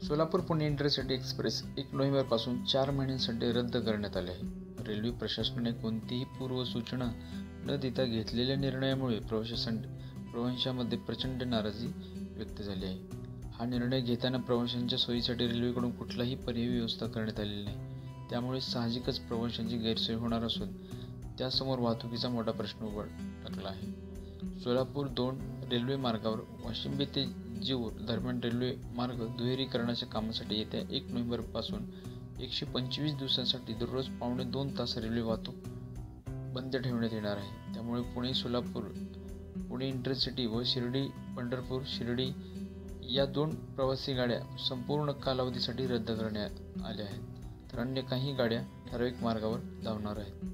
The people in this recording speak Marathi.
सोलापूर पुणे इंटरसिटी एक्सप्रेस 1 नोव्हेंबरपासून 4 महिन्यांसाठी रद्द करण्यात आले आहे. रेल्वे प्रशासनाने कोणतीही पूर्वसूचना न देता घेतलेल्या निर्णयामुळे प्रवाशांमध्ये प्रचंड नाराजी व्यक्त झाली आहे. हा निर्णय घेताना प्रवाशांच्या सोयीसाठी रेल्वेकडून कुठलाही पर्यायी व्यवस्था करण्यात आलेली नाही. त्यामुळे साहजिकच प्रवाशांची गैरसोय होणार असून त्यासमोर वाहतुकीचा मोठा प्रश्न उभा टाकला आहे. सोलापूर 2 रेल्वे मार्गावर वाशिम ते जीवर दरम्यान रेल्वे मार्ग दुहेरीकरणाच्या कामासाठी येत्या 1 नोव्हेंबरपासून 125 दिवसांसाठी दररोज पावणे 2 तास रेल्वे वाहतूक बंद ठेवण्यात येणार आहे. त्यामुळे पुणे सोलापूर, पुणे इंटरसिटी व शिर्डी पंढरपूर शिर्डी या 2 प्रवासी गाड्या संपूर्ण कालावधीसाठी रद्द करण्यात आल्या आहेत, तर अन्य काही गाड्या ठराविक मार्गावर धावणार आहेत.